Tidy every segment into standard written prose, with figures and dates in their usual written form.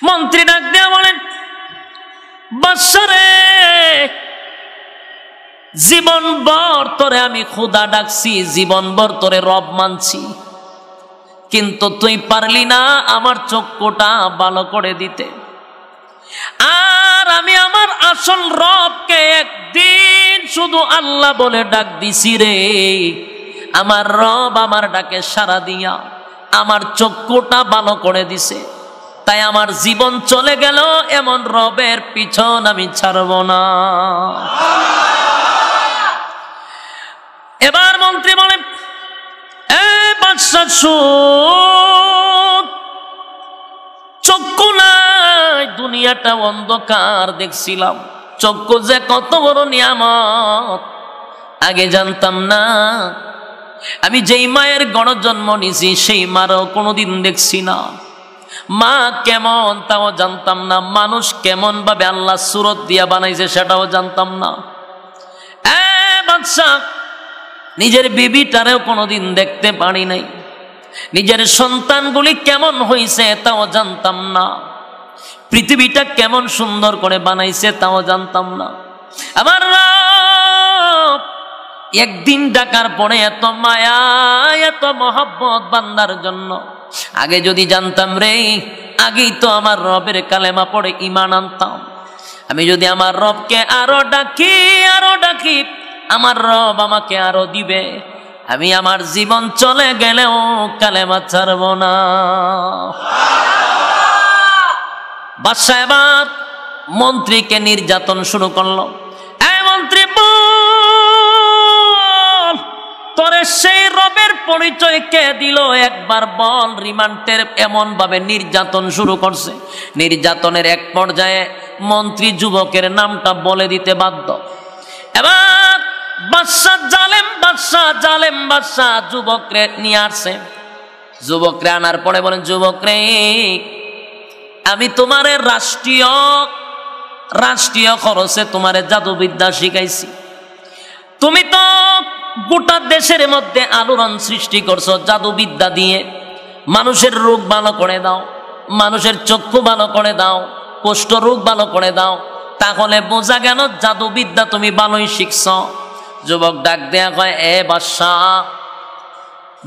মন্ত্রী ডাক দিয়া বলেন, বাদশা রে, জীবনভর তোরে আমি খোদা ডাকছি, জীবনভর তোরে রব মানছি, কিন্তু তুই পারলি না আমার চক্ষুটা ভালো করে দিতে। আর আমি আমার আসল রবকে একদিন শুধু আল্লাহ বলে ডাক দিছি রে, আমার রব আমার ডাকে সাড়া দিয়া আমার চক্ষুটা ভালো করে দিছে, তাই আমার জীবন চলে গেল, এমন রবের পিছন আমি ছাড়ব না। এবার মন্ত্রী বলে, এ বাদশা শুন, চক্ষু নাই, দুনিয়াটা অন্ধকার দেখছিলাম, চক্ষু যে কত বড় নিয়ামত আগে জানতাম না। আমি যেই মায়ের গড় জন্ম নিছি সেই মারও কোনোদিন দেখছি না, মা কেমন তাও জানতাম না, মানুষ কেমন ভাবে আল্লাহ সুরত দিয়া বানাইছে সেটাও জানতাম না। বাদশা, নিজের বিবিটারেও কোনোদিন দেখতে পারি নাই, নিজের সন্তানগুলি কেমন হইছে তাও জানতাম না, পৃথিবীটা কেমন সুন্দর করে বানাইছে তাও জানতাম না। আমার রব একদিন ডাকার পরে এত মায়া, এত মহব্বত বান্দার জন্য, আগে যদি জানতাম রে, আগেই তো আমার রবের কালেমা পড়ে ঈমান আনতাম। আমি যদি আমার রবকে আরো ডাকি, আরো ডাকি, আমার রব আমাকে আরো দিবে, আমি আমার জীবন চলে গেলেও কালেমা ছাড়ব না। বাদশা এবার মন্ত্রীকে নির্যাতন শুরু করলো। এই মন্ত্রী বল, তোরে সেই রবের পরিচয় কে দিল, একবার বল। রিমান্ডের এমন ভাবে নির্যাতন শুরু করছে, নির্যাতনের এক পর্যায়ে মন্ত্রী যুবকের নামটা বলে দিতে বাধ্য। এবার বাদশা জালেম, বাদশা জালেম, বাদশা যুবকরে নিয়ে আসছে। যুবকরে আনার পরে বলেন, যুবকরে, আমি তোমারে রাষ্ট্রীয় খরচে তোমারে জাদুবিদ্যা শিখাইছি, তুমি তো গোটা দেশের মধ্যে আলোড়ন সৃষ্টি করছো জাদুবিদ্যা দিয়ে, মানুষের রোগ ভালো করে দাও, মানুষের চক্ষু ভালো করে দাও, কুষ্ঠ রোগ ভালো করে দাও, তাহলে বোঝা গেল জাদুবিদ্যা তুমি ভালোই শিখছ। যুবক ডাক দেয়া কয়, এ বাদশা,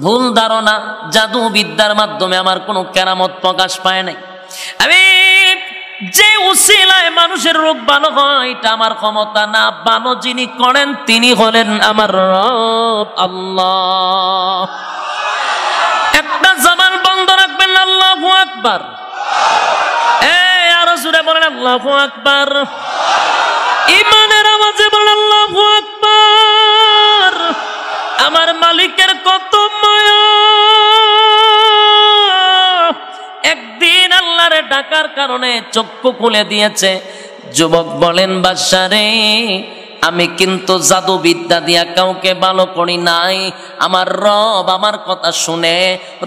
ভুল ধারণা, জাদুবিদ্যার মাধ্যমে আমার কোনো কেরামত প্রকাশ পায় নাই। আমি যে উসিলায় মানুষের রোগ ভালো হয় এটা আমার ক্ষমতা না, ভালো যিনি করেন তিনি হলেন আমার রব আল্লাহ। একটা জবান বন্ধ রাখবেন, আল্লাহু আকবার। আরো জোরে বলেন আল্লাহু আকবার। ঈমানের আওয়াজে বলেন আল্লাহু আকবার। আমার মালিকের কত মায়া, একদিন আল্লাহরে ডাকার কারণে চক্ষু খুলে দিয়েছে। যুবক বলেন, বাদশা রে, আমি কিন্তু জাদুবিদ্যা দিয়া কাউকে ভালো করি নাই, আমার রব আমার কথা শুনে,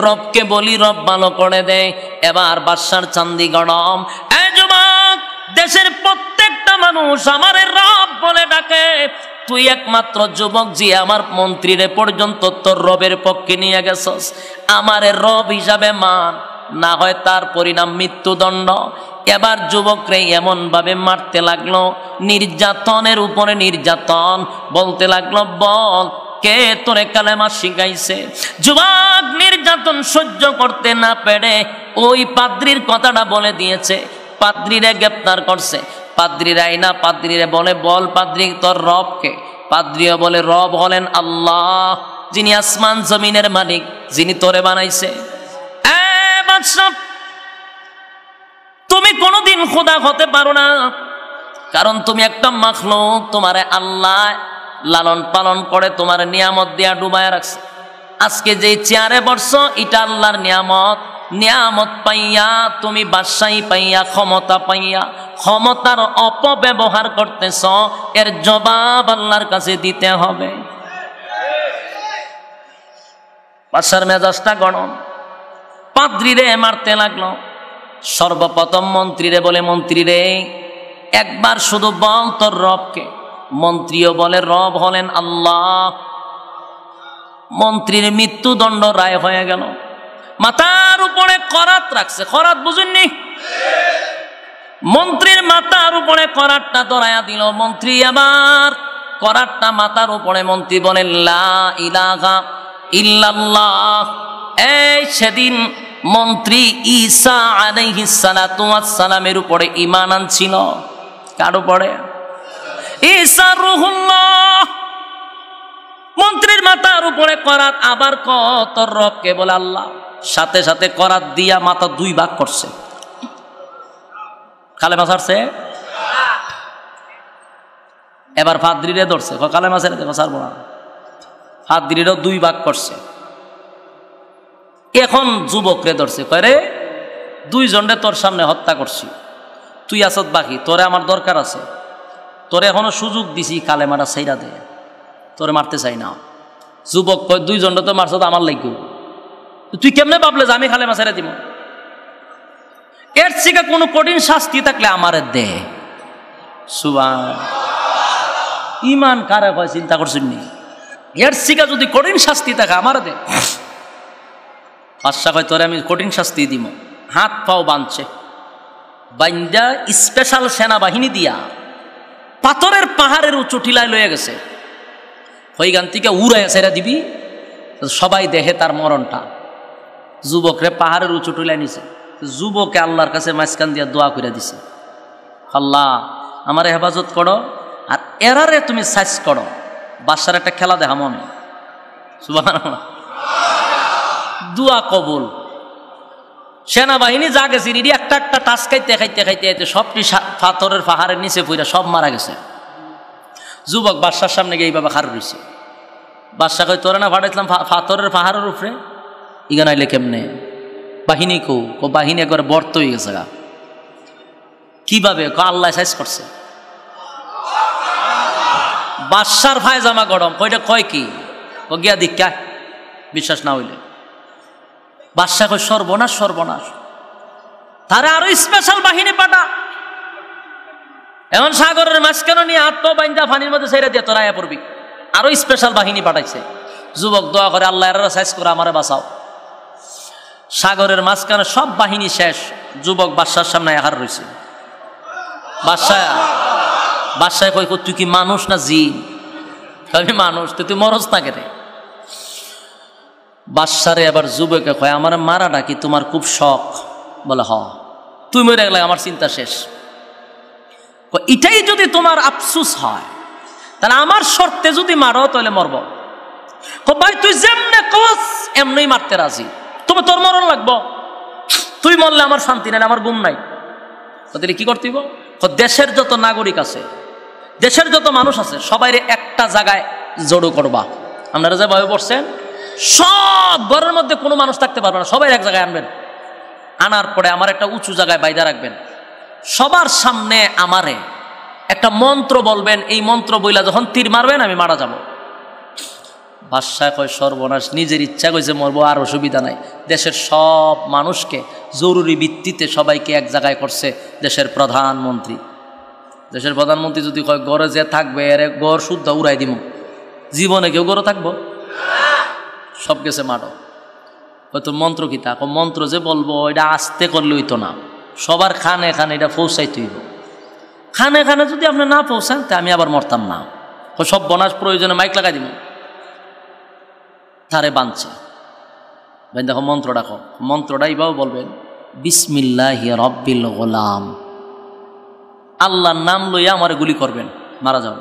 রবকে বলি রব ভালো করে দেয়। এবার বাদশার চান্দি গরম। এই যুবক, দেশের প্রত্যেকটা মানুষ আমারে রব বলে ডাকে, তুই একমাত্র যুবক যে আমার মন্ত্রীরে পর্যন্ত তোর রবের পক্ষে নিয়ে গেছস, আমারে রব হিসাবে মান, না হয় তার পরিণাম মৃত্যুদণ্ড। এবার যুবকরে এমন ভাবে মারতে লাগলো, নির্যাতনের উপরে নির্যাতন, বলতে লাগলো, বল কে তোরে কালেমা শিখাইছে। যুবক নির্যাতন সহ্য করতে না পেরে ওই পাদ্রির কথাটা বলে দিয়েছে, পাদ্রিরে গ্রেপ্তার করছে। পাদ্রির আইনা পাদ্রিরে বলে, বল পাদ্রি তোর রবকে। পাদ্রিও বলে, রব হলেন আল্লাহ, যিনি আসমান জমিনের মালিক, যিনি তোরে বানাইছে। তুমি কোনোদিন খোদা হতে পারো না, কারণ তুমি একটা মাখলুক, তোমারে আল্লাহ লালন পালন করে তোমার নিয়ামত দিয়া ডুবায় রাখছে। আজকে যে চেয়ারে বসছো এটা আল্লাহর নিয়ামত, নিয়ামত পাইয়া তুমি বাদশাহী পাইয়া, ক্ষমতা পাইয়া ক্ষমতার অপব্যবহার করতেছ, এর জবাব আল্লাহর কাছে দিতে হবে। বাদশার মেজাজটা গরম, পাদ্রিরে মারতে লাগলো। সর্বপ্রথম মন্ত্রীরে বলে, মন্ত্রীরে একবার শুধু বল তোর রবকে। মন্ত্রীও বলে, রব হলেন আল্লাহ। মন্ত্রীর মৃত্যুদণ্ড রায় হয়ে গেল। মাথার উপরে করাত রাখছে, করাত বুঝেননি? মন্ত্রীর মাথার উপরে করাতটা ধরায়া দিল। মন্ত্রী আবার করাতটা মাথার উপরে, মন্ত্রী বলেন লা ইলাহা ইল্লাল্লাহ। এই সেদিন মন্ত্রী ঈসা আলাইহিস সালাতু ওয়াস সালামের উপরে ঈমান আনছিল। কার উপরে? ঈসা রূহুল্লাহ। মন্ত্রীর মাথার উপরে করাত, আবার কত রবকে বলে আল্লাহ, সাথে সাথে করাত দিয়া মাথা দুই ভাগ করছে। কালেমা ছাড়ছে। এবার ফাদ্রিরে ধরছে, কালেমা ছেড়ে দেবো, ছাড়বো না। ফাদ্রিরও দুই ভাগ করছে। এখন যুবকরে ধরছে, কয়ে দুইজনে তোর সামনে হত্যা করছি, তুই আসত বাকি, তোরে আমার দরকার আছে, তোরে এখনো সুযোগ দিছি, কালেমাটা ছাইরা দে, তোরে মারতে চাই না। যুবক কয় দুইজনটা তো মারছত আমার লাগবে, তুই কেমনে ভাবলে যে আমি কালেমা ছেড়ে দিব? এর থেকে কোনো কঠিন শাস্তি থাকলে আমারে দে। সুবহান, ইমান কারে কয় চিন্তা করছেন নি? এর থেকে যদি কঠিন শাস্তি থাকে আমারে দে। বাদশা কয় তোরে আমি কঠিন শাস্তি দিব। হাত পাও বাঁধছে, বাইন্দা স্পেশাল সেনাবাহিনী দিয়া পাথরের পাহাড়ের উঁচু টিলায় লয়ে গেছে। ওইখান থেকে উড়াইয়া ছেড়ে দিবি, সবাই দেখে তার মরণটা। যুবকরে পাহাড়ের উঁচু টিলায় নিছে। যুবকে আল্লাহর কাছে মাঝখান দিয়া দোয়া করে দিছে, আল্লাহ আমার হেফাজত করো, আর এরারে তুমি সাইজ করো। বাদশার একটা খেলা দেখা মনে, সুবহানাল্লাহ, দোয়া কবুল। সেনাবাহিনী যা গেছে রিডি একটা একটা টাচ খাইতে খাইতে খাইতে খাইতে সবটি পাথরের পাহাড়ের নিচে পইরা সব মারা গেছে। যুবক বাদশার সামনে গিয়ে এইভাবে খার রয়েছে। বাদশা কই তোরে না পাঠাইছিলাম পাথরের পাহাড়ের উপরে, ইগান আইলে কেমনে? বাহিনী কো বাহিনী একবার বর্ত হয়ে গেছে গা। কিভাবে? আল্লাহ সাইজ করছে। বাদশার পায়জামা গরম, কইটা কয় কি? গিয়া দীক্ষা, বিশ্বাস না হইলে। বাদশা কই সর্বনাশ সর্বনাশ, তারা আরো স্পেশাল বাহিনী পাঠা। এমন সাগরের মাঝখানে নিয়ে হাত পা বাইন্দা পানির মধ্যে ছেড়ে দিয়ে তোরা আয়া পড়বি, আরো স্পেশাল বাহিনী পাঠাইছে। যুবক দোয়া করে, আল্লাহ এরা সাইজ করে আমারে বাঁচাও। সাগরের মাঝখানে সব বাহিনী শেষ, যুবক বাদশার সামনে হার রয়েছে। বাদশায় কই তুই কি মানুষ না জিন? আমি মানুষ, তুই মরস না কেন? বাদশারে এবার যুবকে কয় আমার মারাটা কি তোমার খুব শখ? বলে হ। তুই মরে গেলে আমার চিন্তা শেষ। এটাই যদি তোমার আফসুস হয়, তাহলে আমার শর্তে যদি মারো তাহলে মরব। ভাই তুই যেমনে কস এমনি মারতে রাজি, তবে তোর মরণ লাগবো। তুই মরলে আমার শান্তি নাই, আমার ঘুম নাই। তাহলে কি করতে হইব? দেশের যত নাগরিক আছে, দেশের যত মানুষ আছে, সবাই একটা জায়গায় জড়ো করবা। আপনারা যে ভয় পড়ছেন, সব ঘরের মধ্যে কোনো মানুষ থাকতে পারবে না, সবাই এক জায়গায় আনবেন। আনার পরে আমার একটা উঁচু জায়গায় বাইদা রাখবেন। সবার সামনে আমারে একটা মন্ত্র বলবেন, এই মন্ত্র বইলা যখন তীর মারবেন আমি মারা যাব। বাদশা কয় সর্বনাশ, নিজের ইচ্ছা কইছে মরবো, আর অসুবিধা নাই। দেশের সব মানুষকে জরুরি ভিত্তিতে সবাইকে এক জায়গায় করছে দেশের প্রধানমন্ত্রী। দেশের প্রধানমন্ত্রী যদি কয় গড়ে যে থাকবে, এর গড় শুদ্ধ উড়াই দিব, জীবনে কেউ গড়ে থাকবো? সব গেছে মারো। হয়তো মন্ত্র কি তা? মন্ত্র যে বলবো এটা আস্তে করলে হইতো না, সবার খানে খানে এটা পৌঁছাইতে হইব। খানে খানে যদি আপনি না পৌঁছান তা আমি আবার মরতাম না। সব বনাস প্রয়োজনে মাইক লাগাই দিব। তারে বাঁধছে, দেখো মন্ত্র ডাকো। মন্ত্রটা এইভাবে বলবেন, বিসমিল্লাহি রব্বিল গোলাম। আল্লাহর নাম লইয়া আমার গুলি করবেন, মারা যাব।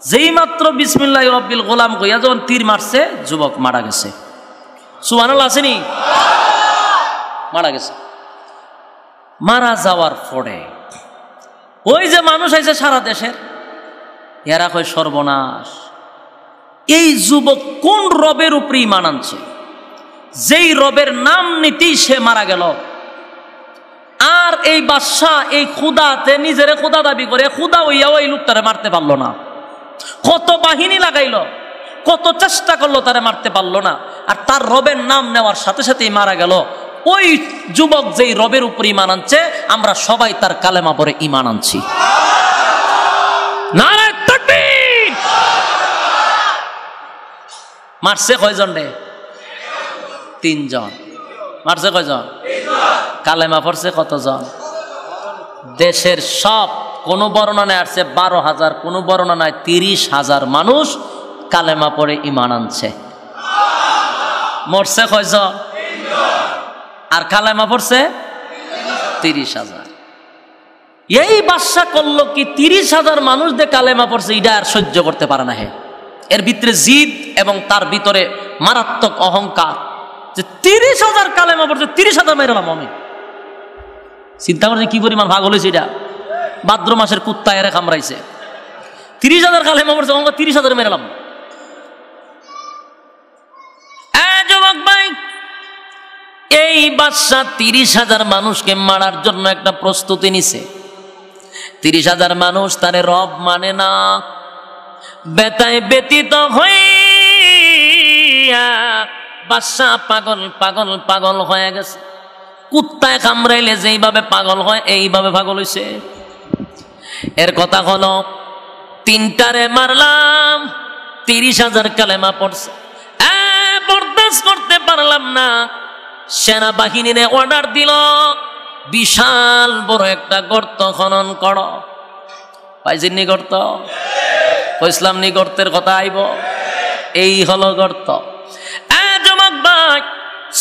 যেই মাত্র বিসমিল্লাহি রব্বিল গোলাম কইয়া যখন তীর মারছে, যুবক মারা গেছে। সুবহানাল্লাহ আসেনি? মারা গেছে। মারা যাওয়ার পরে ওই যে মানুষ আইছে সারা দেশের, এরা কয় সর্বনাশ, এই যুবক কোন রবের উপরে ঈমান আনছে, যেই রবের নাম নিতেই সে মারা গেল। আর এই বাদশা এই খুদাতে নিজের খুদা দাবি করে, খুদা হইয়াও এই লোকটারে মারতে পারলো না। কত বাহিনী লাগাইলো, কত চেষ্টা করলো, তারে মারতে পারলো না। আর তার রবের নাম নেওয়ার সাথে সাথেই মারা গেল। ওই যুবক যেই রবের উপর ঈমান আনছে, আমরা সবাই তার কালেমা পরে ঈমান আনছি। নারায়ে তাকবীর! মারছে কয়জন রে? 3 জন। মারছে কয়জন? কালেমা পড়ছে কতজন? দেশের সব, কোন বর্ণনায় আসছে 12,000, কোন বর্ণনায় 30,000 মানুষ কালেমা পড়ে ঈমান আনছে। মরছে কয়জন? আর কালেমা পড়ছে 30,000। এই বাদশা করলো কি, 30,000 মানুষ দিয়ে কালেমা পড়ছে, এটা আর সহ্য করতে পারে না। এর ভিতরে জিদ এবং তার ভিতরে মারাত্মক অহংকার, যে 30,000 কালেমা পড়ছে, 30,000 মেরালাম আমি। চিন্তা করছে কি পরিমাণ ভাগ হয়েছে এটা। ভাদ্র মাসের কুত্তা এরা কামড়াইছে, 30,000 কালেমা পড়ছে, 30,000 মেরালাম। যুবক ভাই, এই বাদশা 30,000 মানুষকে মারার জন্য একটা প্রস্তুতি নিছে। 30,000 মানুষ তারে রব মানে না, বেতায় ব্যতীত হইয়া বাদশা পাগল পাগল পাগল হয়ে গেছে। কুত্তায় কামড়াইলে যেইভাবে পাগল হয় এইভাবে পাগল হইছে। এর কথা হলো, 3টারে মারলাম, 30,000 কালেমা পড়ছে, বরদাস্ত করতে পারলাম না। সেনাবাহিনীর অর্ডার দিল, বিশাল বড় একটা গর্ত খনন করো। পাইছেননি গর্ত? কইসলাম নি গর্তের কথা আইব। এই হলো গর্ত। যুবক ভাই,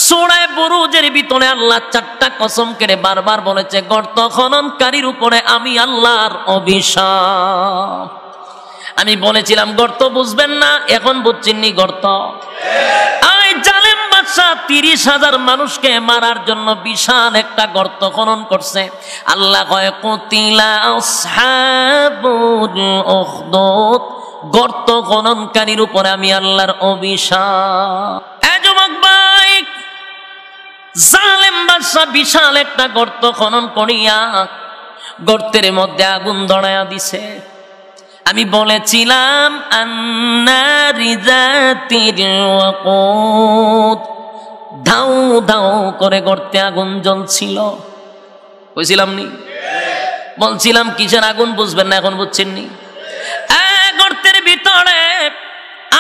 সূরা বুরুজের ভিতরে আল্লাহ 4টা কসম কেড়ে বারবার বলেছে, গর্ত খননকারীর উপরে আমি আল্লাহর অভিশাপ। আমি বলেছিলাম গর্ত বুঝবেন না, এখন বুঝছেননি গর্ত। জালেম বাদশা 30,000 মানুষকে মারার জন্য বিশাল একটা গর্ত খনন করছে। আল্লাহ কয়, কুতিলা আসহাবুল উখদুদ, গর্ত খননকারীর উপরে আমি আল্লাহর অভিশাপ। যুবক ভাই, জালেম বাদশা বিশাল একটা গর্ত খনন করিয়া গর্তের মধ্যে আগুন ধরাইয়া দিছে। আমি বলেছিলাম আন্নারি যাতিল ওয়াকুদ, ধাউ ধাউ করে গর্তে আগুন জ্বলছিল। বুঝছিলাম নি? বলছিলাম কিসের আগুন বুঝবেন না, এখন বুঝছেন নি? গর্তের ভিতরে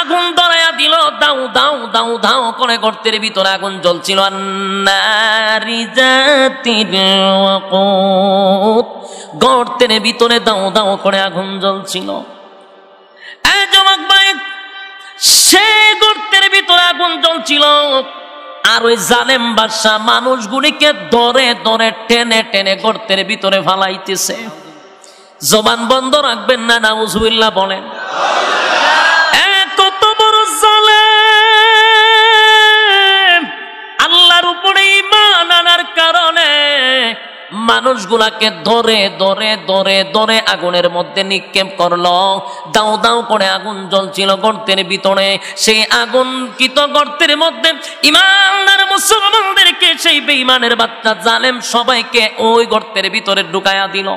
আগুন ধরাইয়া দিল, দাউ দাউ দাউ দাউ করে গর্তের ভিতরে আগুন জ্বলছিল। আন্নারি যাতিল ওয়াকুদ, গর্তের ভিতরে দাউ দাউ করে আগুন জ্বলছিল। যুবক ভাই, সে গর্তের ভিতরে আগুন জ্বলছিল, আর ওই জালেম বাদশা মানুষগুলিকে ধরে ধরে টেনে টেনে গর্তের ভিতরে ফালাইতেছে। জবান বন্ধ রাখবেন না, নাউজুবিল্লাহ বলেন। কত বড় জালেম! আল্লাহর উপরে ঈমান আনার কারণে মানুষগুলাকে ধরে ধরে ধরে ধরে আগুনের মধ্যে নিক্ষেপ করলো। দাও দাও করে আগুন জ্বলছিল গর্তের ভিতরে। সেই আগুনকৃত গর্তের মধ্যে ঈমানদার মুসলমানদেরকে সেই বেঈমানের বাচ্চা জালেম সবাইকে ওই গর্তের ভিতরে ঢুকায়া দিল।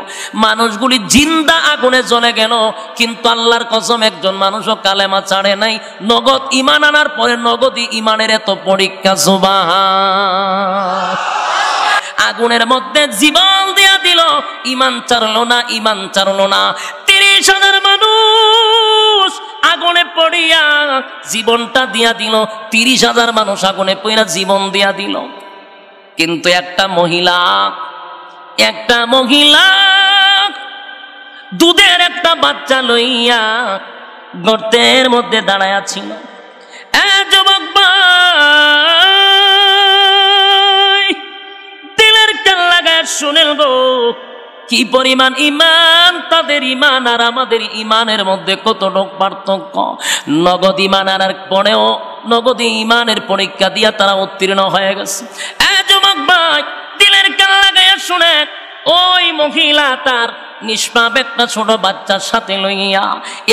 মানুষগুলি জিন্দা আগুনে জ্বলে গেল, কিন্তু আল্লাহর কসম একজন মানুষও কালেমা ছাড়ে নাই। নগদ ঈমান আনার পরে নগদই ঈমানের এত পরীক্ষা। সুবহান। আগুনের মধ্যে জীবন দিয়া দিল, ঈমান ছাড়লো না, ঈমান ছাড়লো না। 30,000 মানুষ আগুনে পড়িয়া জীবনটা দিয়া দিল। 30,000 মানুষ আগুনে পড়িয়া জীবন দিয়া দিল। কিন্তু একটা মহিলা দুধের একটা বাচ্চা লইয়া গর্তের মধ্যে দাঁড়ায়া ছিল। যুবক শুনেন গো, কি পরিমাণ ঈমান তাদের ঈমান আর আমাদের ঈমানের মধ্যে কতটুকু পার্থক্য। নগদ ঈমান আনার পরেও নগদ ঈমানের পরীক্ষা দিয়া তারা উত্তীর্ণ হয়ে গেছে। যুবক ভাই, দিলের কান লাগাইয়া শুনেন, ওই মহিলা তার নিষ্পাপ একটা ছোট বাচ্চার সাথে লইয়া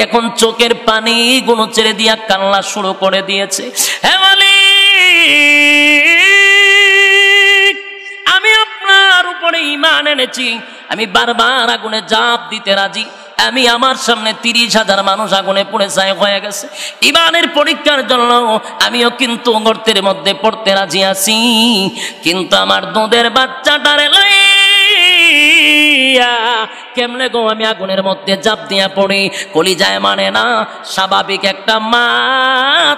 এখন চোখের পানি গুলো ছেড়ে দিয়া কান্না শুরু করে দিয়েছে। হে মালিক, আমি আপনার উপরে ঈমান এনেছি, আমি বারবার আগুনে ঝাঁপ দিতে রাজি। আমি আমার সামনে 30,000 মানুষ আগুনে পুড়ে ছাই হয়ে গেছে। ঈমানের পরীক্ষার জন্য আমিও কিন্তু গর্তের মধ্যে পড়তে রাজি আছি, কিন্তু আমার দুধের বাচ্চাটারে লইয়া কেমনে গো আমি আগুনের মধ্যে জাপ দিয়া পড়ি। কলিজায় মানে না, স্বাভাবিক একটা মা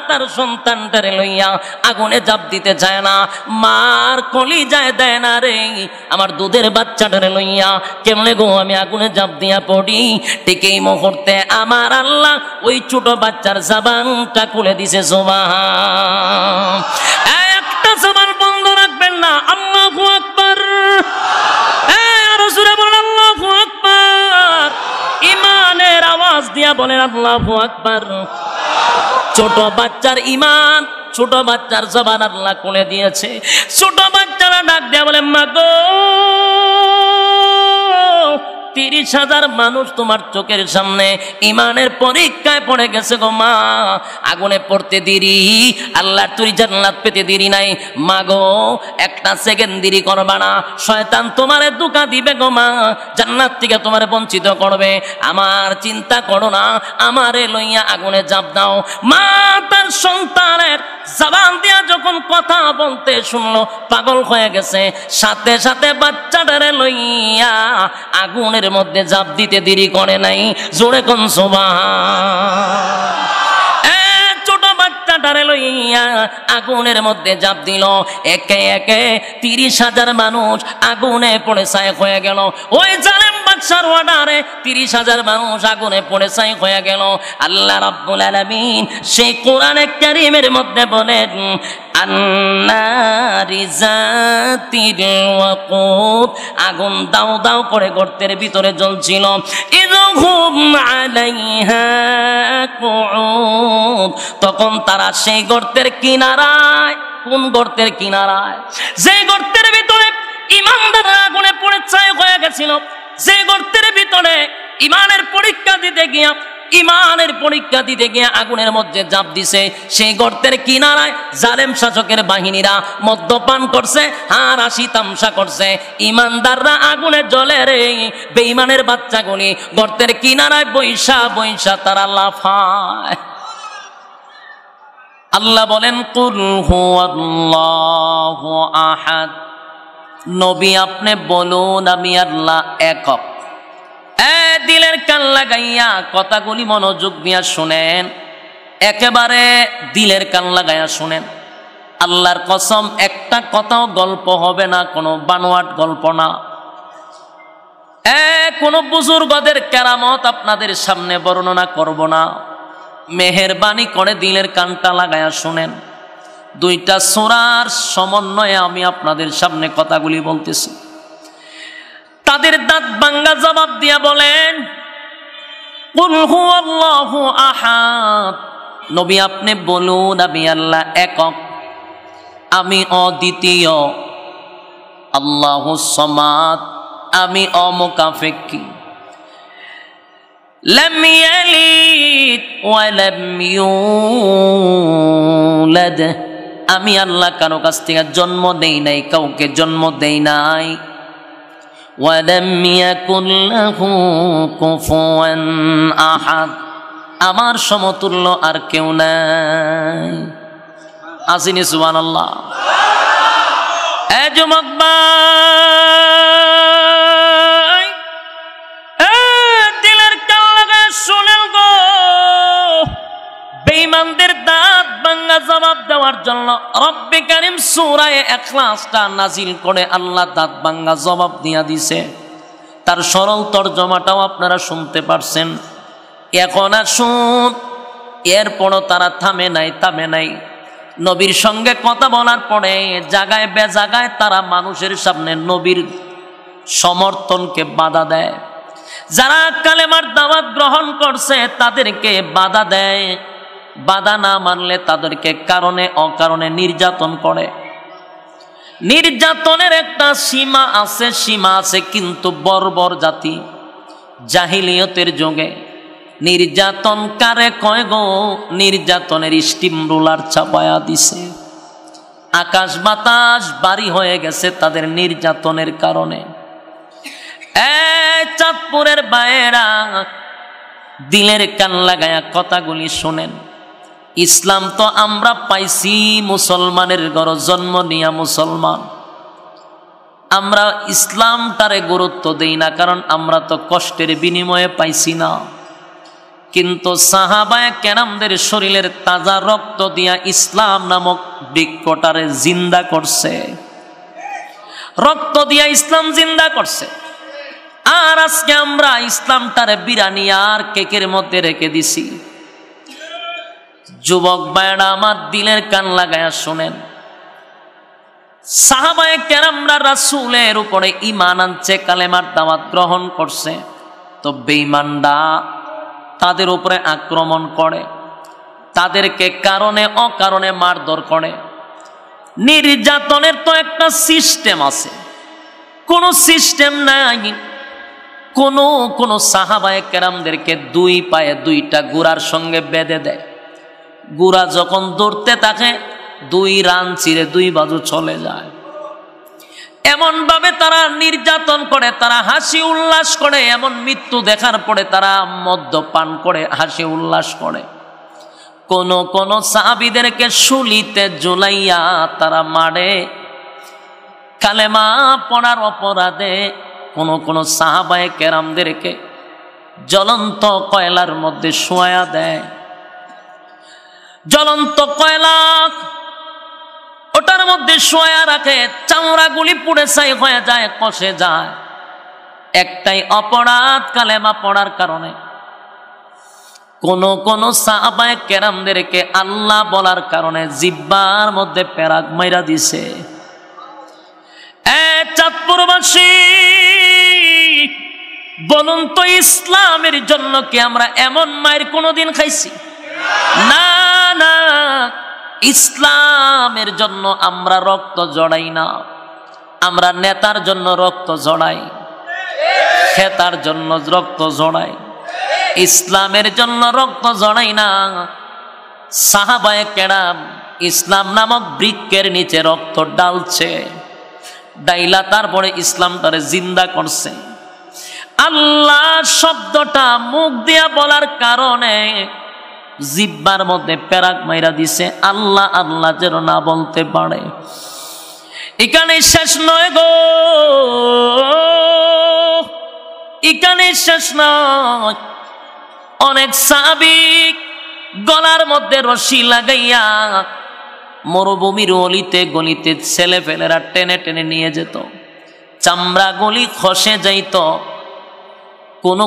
তার সন্তানটারে লইয়া আগুনে জাপ দিতে চায় না, মার কলিজায় দেয় না রে আমার দুধের বাচ্চাটারে লইয়া কেমনে গো আমি আগুনে জাপ দিয়া পড়ি। ঠিক এই মুহূর্তে আমার আল্লাহ ওই ছোট বাচ্চার জবানটা খুলে দিছে। সুবহান, একটা জবান বন্ধ রাখবেন না। আল্লাহু আকবার, আরো জোরে বলেন আল্লাহু আকবার। ইমানের আওয়াজ দিয়া বলেন আল্লাহু আকবার। ছোট বাচ্চার ইমান, ছোট বাচ্চার জবান আল্লাহ খুলে দিয়েছে। ছোট বাচ্চারা ডাক দিয়া বলে মা গো 30,000 মানুষ তোমার চোখের সামনে ইমানের পরীক্ষায় পড়ে গেছে গো মা, আগুনে পড়তে দেরি, আল্লাহর তুই জান্নাত পেতে দেরি নাই মা গো, একটা সেকেন্ড দেরি করবা না, শয়তান তোমারে ধোঁকা দিবে গো মা, জান্নাত থেকে তোমারে বঞ্চিত করবে, আমার চিন্তা করো না, আমারে লইয়া আগুনে ঝাঁপ দাও। মা তার সন্তানের জবান দিয়া যখন কথা বলতে শুনলো পাগল হয়ে গেছে, সাথে সাথে বাচ্চাটারে লইয়া আগুনের মধ্যে ঝাঁপ দিতে দেরি করে নাই। জোরে কোন সুবহান। ছোট বাচ্চাটারে লইয়া আগুনের মধ্যে ঝাঁপ দিল, একে একে 30,000 মানুষ আগুনে পড়ে ছাই হয়ে গেল। ওই জালেম বাদশার অর্ডারে 30,000 মানুষ আগুনে পড়ে ছাই হয়ে গেল। আল্লাহ রাব্বুল আলামিন সেই কোরআনে কারীমের মধ্যে বলেন আন্নারি যাতিল ওয়াকুদ, আগুন দাও দাও করে গর্তের ভিতরে জ্বলছিল। ইযহুম আলাইহা কুউদ, তখন তারা সেই গর্তের কিনারায়, কোন গর্তের কিনারায়? যে গর্তের ভিতরে ইমানদাররা আগুনে পড়ে ছাই হয়ে গেছিল, যে গর্তের ভিতরে ইমানের পরীক্ষা দিতে গিয়া আগুনের মধ্যে ঝাঁপ দিছে, সেই গর্তের কিনারায় জালেম শাসকের বাহিনীরা মদ্যপান করছে, হারাশি তামসা করছে, ইমানদাররা আগুনে জ্বলে রে। বেঈমানের বাচ্চাগুলি গর্তের কিনারায় বৈশা বৈশা তারা লাফায়। আল্লাহ বলেন কুল হুয়াল্লাহু আহাদ, নবী আপনি বলুন আমি আল্লাহ একক। দিলের কান লাগাইয়া কথাগুলি মনোযোগ দিয়া শুনেন, একেবারে দিলের কান লাগাইয়া শুনেন। আল্লাহর কসম একটা কথাও গল্প হবে না, কোনো বানোয়াট গল্প না। কোনো বুজুর্গদের কেরামত আপনাদের সামনে বর্ণনা করব না, মেহেরবানি করে দিলের কানটা লাগাইয়া শুনেন। দুইটা সূরার সমন্বয়ে আমি আপনাদের সামনে কথাগুলি বলতেছি। তাদের দাঁত ভাঙ্গা জবাব দিয়া বলেন কুল হুয়াল্লাহু আহাদ, নবী আপনি বলুন আমি আল্লাহ একক, আমি অদ্বিতীয়, আল্লাহুস সামাদ, আমি অমুখাপেক্ষী, লাম ইয়ালিদ ওয়া লাম ইউলাদ, আমি আল্লাহ কারো কাছ থেকে জন্ম দেই নাই, কাউকে জন্ম দেই নাই। ওয়ালাম ইয়াকুল লাহু কুফুয়ান আহাদ, আমার সমতুল্য আর কেউ নাই। আসিনি সুবহানাল্লাহ। যুবক ভাই, দিলের কান লাগায় শুনেন গো, বেঈমানদের দাঁত ভাঙ্গা জবাব দেওয়ার জন্য রব্বে কারীম সূরা ইখলাসটা নাজিল করে আল্লাহ দাঁত ভাঙ্গা জবাব দিয়া দিছে। তার সরল তরজমাটাও আপনারা শুনতে পারছেন। এখন আসুন, এরপরও তারা থামে নাই। নবীর সঙ্গে কথা বলার পরে জায়গায় বেজাগায় তারা মানুষের সামনে নবীর সমর্থনকে বাধা দেয়। যারা কালেমার দাওয়াত গ্রহণ করছে তাদেরকে বাধা দেয়, বাধা না মানলে তাদেরকে কারণে অকারণে নির্যাতন করে। নির্যাতনের একটা সীমা আছে, কিন্তু বর্বর জাতি জাহিলিয়তের যুগে নির্যাতন কারে কয় গো? নির্যাতনের স্টিম রোলার চাপায়া দিছে, আকাশ বাতাস বাড়ি হয়ে গেছে তাদের নির্যাতনের কারণে। চাঁদপুরের বায়েরা দিলের কান লাগায়া কথাগুলি শোনেন। ইসলাম তো আমরা পাইছি মুসলমানের ঘর জন্ম নিয়া মুসলমান, আমরা ইসলামটারে গুরুত্ব দেই না, কারণ আমরা তো কষ্টের বিনিময়ে পাইছি না। কিন্তু সাহাবায়ে কেরামদের শরীরের তাজা রক্ত দিয়া ইসলাম নামক বৃক্ষটারে জিন্দা করছে, রক্ত দিয়া ইসলাম জিন্দা করছে। আর আজকে আমরা ইসলামটারে বিরানি আর কেকের মধ্যে রেখে দিছি। যুবক ভাইরা আমার, দিলের কান লাগায়া শোনেন, সাহাবায়ে কেরামরা রাসূলের উপরে ঈমান আনছে, কালেমার দাওয়াত গ্রহণ করছে, তো বেঈমানরা তাদের উপরে আক্রমণ করে, তাদেরকে কারণে অকারণে মারধর করে। নির্যাতনের তো একটা সিস্টেম আছে, কোনো সিস্টেম নাই। কোন সাহাবায়ে কেরামদেরকে দুই পায়ে দুইটা ঘোড়ার সঙ্গে বেঁধে দেয়, ঘোড়া যখন দৌড়তে থাকে দুই রান চিরে দুই বাজু চলে যায়। এমন ভাবে তারা নির্যাতন করে, তারা হাসি উল্লাস করে, এমন মৃত্যু দেখার পরে তারা মদ্যপান করে হাসি উল্লাস করে। কোন সাহাবীদেরকে শুলিতে ঝুলাইয়া তারা মারে, কালেমা পড়ার অপরাধে কোন সাহাবায়ে কেরামদেরকে জ্বলন্ত কয়লার মধ্যে শোয়া দেয়। জ্বলন্ত কয়লা ওটার মধ্যে শোয়া রাখে, চামড়াগুলি পুড়ে ছাই হয়ে যায়, কষে যায়। একটাই অপরাধ, কালেমা পড়ার কারণে। কোন সাহাবায়ে কেরামদেরকে আল্লাহ বলার কারণে জিহ্বার মধ্যে পেরাক মাইরা দিছে। চাঁদপুরবাসী বলুন তো, ইসলামের জন্য কি আমরা এমন মায়ের কোনোদিন খাইছি? না না, ইসলামের জন্য আমরা রক্ত জড়াই না। আমরা নেতার জন্য রক্ত জড়াই, খেতার জন্য রক্ত জড়াই, ইসলামের জন্য রক্ত জড়াই না। সাহাবায়ে কেরাম ইসলাম নামক বৃক্ষের নিচে রক্ত ডালছে, ডাইলা তারপরে ইসলামটারে জিন্দা করছে। আল্লাহ শব্দটা মুখ দিয়া বলার কারণে জিহ্বার মধ্যে পেরাক মাইরা দিছে, আল্লাহ আল্লাহ যেন না বলতে পারে। এখানে শেষ নয় গো, এখানে শেষ নয়। অনেক সাহাবী গলার মধ্যে রশি লাগাইয়া মরুভূমির অলিতে গলিতে ছেলে ফেলেরা টেনে টেনে নিয়ে যেত, চামড়া গলি খসে যাইত।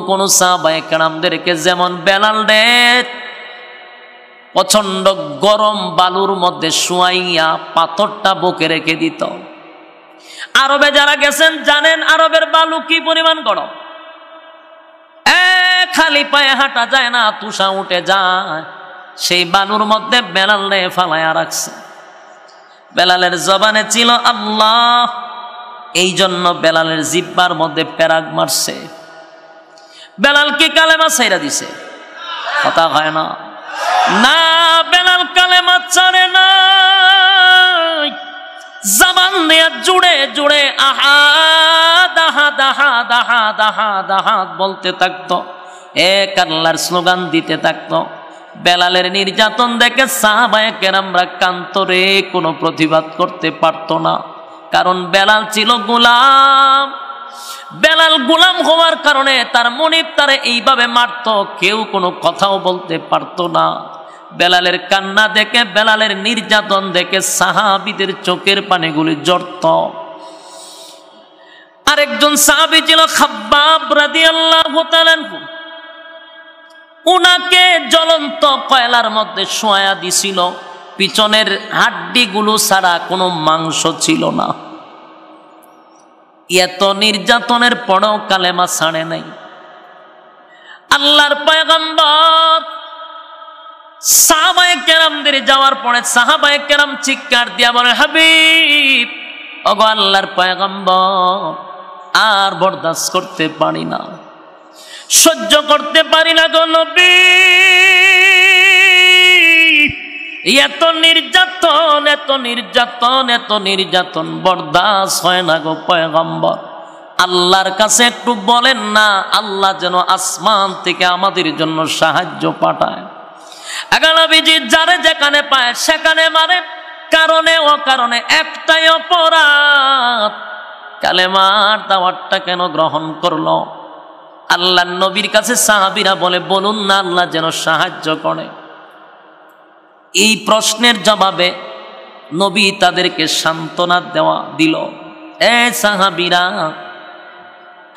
কোন সাহাবায়ে কেরামদেরকে যেমন বেলাল রে প্রচন্ড গরম বালুর মধ্যে শুয়াইয়া পাথরটা বুকে রেখে দিত। আরবে যারা গেছেন জানেন আরবের বালু কি পরিমাণ গরম। খালি পায়ে হাঁটা যায় না, তুষা উঠে যায়। সেই বালুর মধ্যে বেলাল রে ফালাইয়া রাখছে। বেলালের জবানে ছিল আল্লাহ, এই জন্য বেলালের জিহ্বার মধ্যে পেরাক মারছে। বেলাল কি কালেমা ছাইরা দিছে? কথা হয় না। না, বেলাল কালেমা ছাড়ে না, জবান দিয়ে জুড়ে জুড়ে আহাদ আহাদ আহাদ আহাদ আহাদ আহাদ বলতে থাকতো, এক আল্লাহর স্লোগান দিতে থাকতো। বেলালের নির্যাতন দেখে সাহাবায়ে কেরামরা কান্তরে কোনো প্রতিবাদ করতে পারতো না, কারণ বেলাল ছিল গোলাম। বেলাল গোলাম হওয়ার কারণে তার মনিব তারে এইভাবে মারতো, কেউ কোনো কথাও বলতে পারতো না। বেলালের কান্না দেখে, বেলালের নির্যাতন দেখে সাহাবীদের চোখের পানিগুলি ঝরত। আরেকজন সাহাবী ছিল খাব্বাব রাদিয়াল্লাহু তাআলা আনহু। উনাকে জ্বলন্ত কয়লার মধ্যে শোয়া দিছিল, পিছনের হাড্ডিগুলো ছাড়া কোনো মাংস ছিল না। এত নির্যাতনের পরেও কালেমা ছাড়ে নাই। আল্লাহর পয়গম্বর সাহাবায়ে কেরামদের যাওয়ার পরে সাহাবায়ে কেরাম চিৎকার দিয়া বলে, হাবিব, ওগো আল্লাহর পয়গম্বর, আর বরদাস্ত করতে পারি না, সহ্য করতে পারি না গো নবী। এত নির্যাতন, এত নির্যাতন, এত নির্যাতন বরদাস্ত হয় না গো পয়গম্বর। আল্লাহর কাছে একটু বলেন না, আল্লাহ যেন আসমান থেকে আমাদের জন্য সাহায্য পাঠায়। নবীজি যারে যেখানে পায় সেখানে মারে, কারণে অকারণে। একটাই অপরাধ, কালেমার দাওয়াতটা কেন গ্রহণ করলো? আল্লাহর নবীর কাছে সাহাবীরা বলে, বলুন না আল্লাহ যেন সাহায্য করে। এই প্রশ্নের জবাবে নবী তাদেরকে সান্ত্বনা দিল, এ সাহাবীরা,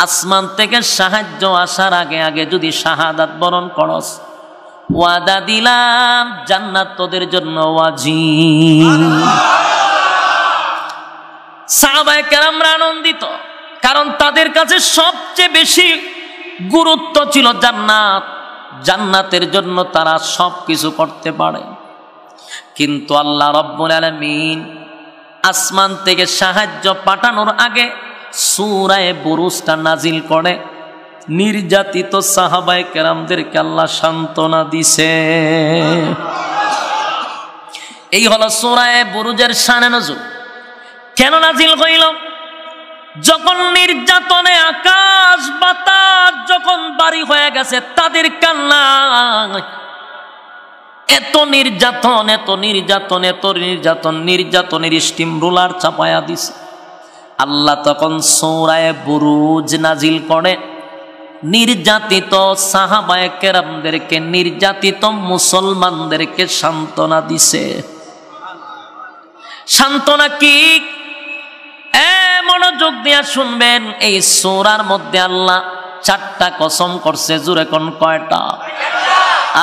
আসমান থেকে সাহায্য আসার আগে আগে যদি শাহাদাত বরণ করস, ওয়াদা দিলাম জান্নাত তোদের জন্য ওয়াজিব। সাহাবায়ে কেরামরা আনন্দিত, কারণ তাদের কাছে সবচেয়ে বেশি গুরুত্ব ছিল জান্নাত। জান্নাতের জন্য তারা সবকিছু করতে পারে। কিন্তু আল্লাহ রাব্বুল আলামিন আসমান থেকে সাহায্য পাঠানোর আগে সূরা বুরুজটা নাজিল করে নির্যাতিত সাহাবায়ে কেরামদেরকে আল্লাহ সান্ত্বনা দিছে। এই হলো সূরা বুরুজের শানে নজুল। কেন নাজিল হইল? যখন নির্যাতনে আকাশ বাতাস যখন বাড়ি হয়ে গেছে তাদের কান্না, এত নির্যাতন এত নির্যাতন এত নির্যাতন, নির্যাতনের স্টিম রোলার চাপায়া দিছে। আল্লাহ তখন সূরা বুরুজ নাজিল করে নির্যাতিত সাহাবায়ে কেরামদেরকে, নির্যাতিত মুসলমানদেরকে সান্ত্বনা দিছে। সান্ত্বনা কি? মনোযোগ দিয়া শুনবেন। এই সূরার মধ্যে আল্লাহ 4টা কসম করছে। জোরে কোন কয়টা?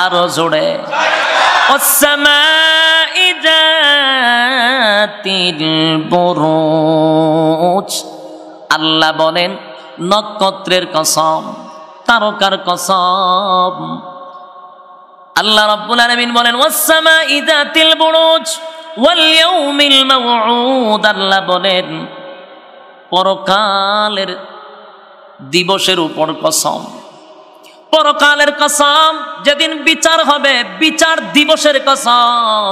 আরো জোরে। ওয়াস-সামাই যাতিল বুরুজ। আল্লাহ বলেন নক্ষত্রের কসম, তারকার কসম। আল্লাহ রাব্বুল আলামিন বলেন ওয়াস-সামাই যাতিল বুরুজ ওয়াল ইয়াউমিল মাউউদ। আল্লাহ বলেন পরকালের দিবসের উপর কসম, পরকালের কসম, যেদিন বিচার হবে, বিচার দিবসের কসম।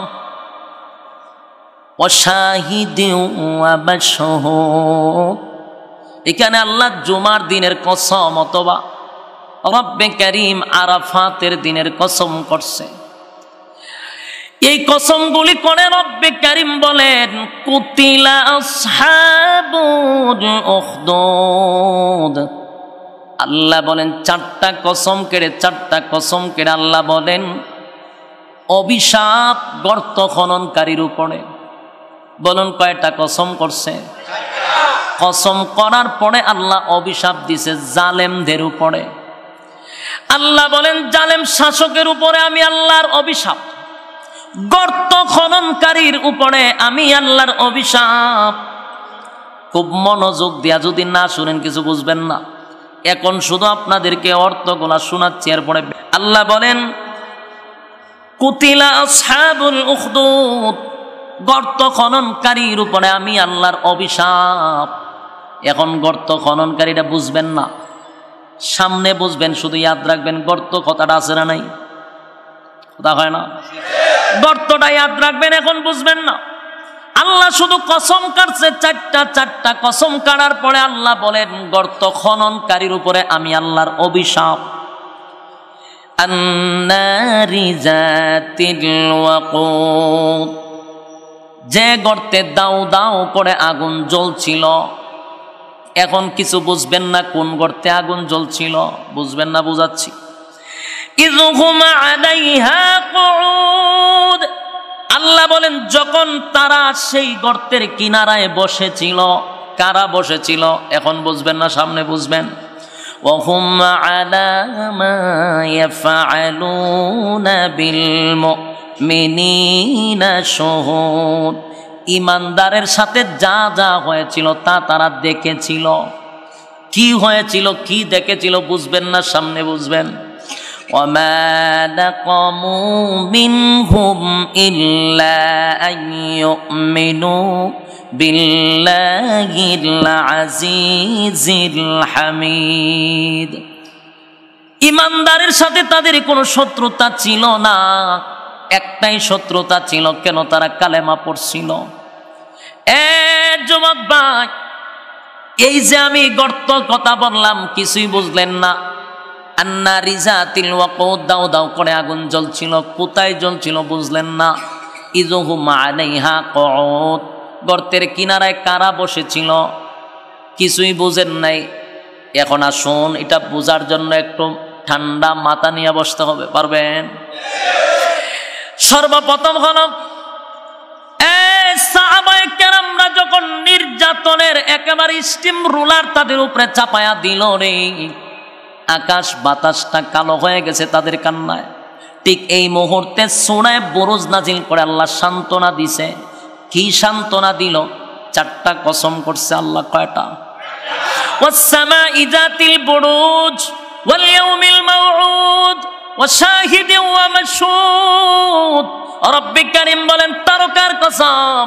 ওয়াশাহিদিন ওয়া মাশহুদ। এখানে আল্লাহ জুমার দিনের কসম অথবা রব্বে কারীম আরাফাতের দিনের কসম করছে। এই কসমগুলি করে রব্বে কারীম বলেন কুতিলা আসহাবুল উখদুদ। আল্লাহ বলেন 4টা কসম কেড়ে, 4টা কসম কেড়ে আল্লাহ বলেন অভিশাপ গর্ত খননকারীর উপরে। বলুন কয়টা কসম করছে? কসম করার পরে আল্লাহ অভিশাপ দিছে জালেমদের উপরে। আল্লাহ বলেন জালেম শাসকের উপরে আমি আল্লাহর অভিশাপ, গর্ত খননকারীর উপরে আমি আল্লাহর অভিশাপ। খুব মনোযোগ দিয়া যদি না শুনেন কিছু বুঝবেন না। এখন শুধু আপনাদেরকে অর্থগুলা শোনাচ্ছি, এরপরে আল্লাহ বলেন কুতিলা আসহাবুল উখদুদ, গর্ত খননকারীর উপরে আমি আল্লাহর অভিশাপ। এখন গর্ত খননকারীটা বুঝবেন না, সামনে বুঝবেন, শুধু ইয়াদ রাখবেন গর্ত কথাটা আছে না নাই? কথা হয় না? গর্তটা ইয়াদ রাখবেন, এখন বুঝবেন না। আল্লাহ শুধু কসম কাটছে 4টা কসম কাটার পরে আল্লাহ বলেন গর্ত খননকারীর উপরে আমি আল্লাহর অভিশাপ। আন্নারি যাতিল ওয়াকুদ, যে গর্তে দাও দাও করে আগুন জ্বলছিল। এখন কিছু বুঝবেন না কোন গর্তে আগুন জ্বলছিল, বুঝবেন না, বুঝাচ্ছি। ইযহুম আলাইহা কুউদ। আল্লাহ বলেন যখন তারা সেই গর্তের কিনারায় বসেছিল। কারা বসেছিল? এখন বুঝবেন না, সামনে বুঝবেন। ওয়াহুম আলা মা ইয়াফআলুনা বিল মুমিনিনা শুহুদ। ইমানদারের সাথে যা যা হয়েছিল তা তারা দেখেছিল। কি হয়েছিল, কি দেখেছিল বুঝবেন না, সামনে বুঝবেন। وما نقموا منهم إلا أن يؤمنوا بالله العزيز الحميد। ইমানদারের সাথে তাদের কোনো শত্রুতা ছিল না, একটাই শত্রুতা ছিল। কেন? তারা কালেমা পড়ছিল। যুবক ভাই, এই যে আমি গর্ত কথা বললাম কিছুই বুঝলেন না। আন্নারি যাতিল ওয়াকুদ, দাও দাও করে আগুন জ্বলছিল। কোথায় জ্বলছিল বুঝলেন না। ইযহুম আলাইহা কুউদ, গর্তের কিনারায় কারা বসেছিল? কিছুই বুঝেন নাই। এখন আসুন এটা বোঝার জন্য একটু ঠান্ডা মাথা নিয়ে বসতে হবে, পারবেন? সর্বপ্রথম হলো সাহাবায়ে কেরামরা যখন নির্যাতনের একেবারে স্টিম রুলার তাদের উপরে চাপায়া দিল রে, আকাশ বাতাসটা কালো হয়ে গেছে তাদের কান্নায়। ঠিক এই মুহূর্তে সূরা বুরুজ নাজিল করে আল্লাহ সান্ত্বনা দিছে। কি সান্ত্বনা দিল? 4টা কসম করছে আল্লাহ। কয়টা? ওয়াস-সামাই যাতিল বুরুজ ওয়াল ইয়াউমিল মাউউদ ওয়া শাহিদিন ওয়া মাশহুদ। রব্বে কারীম বলেন তারকার কসম,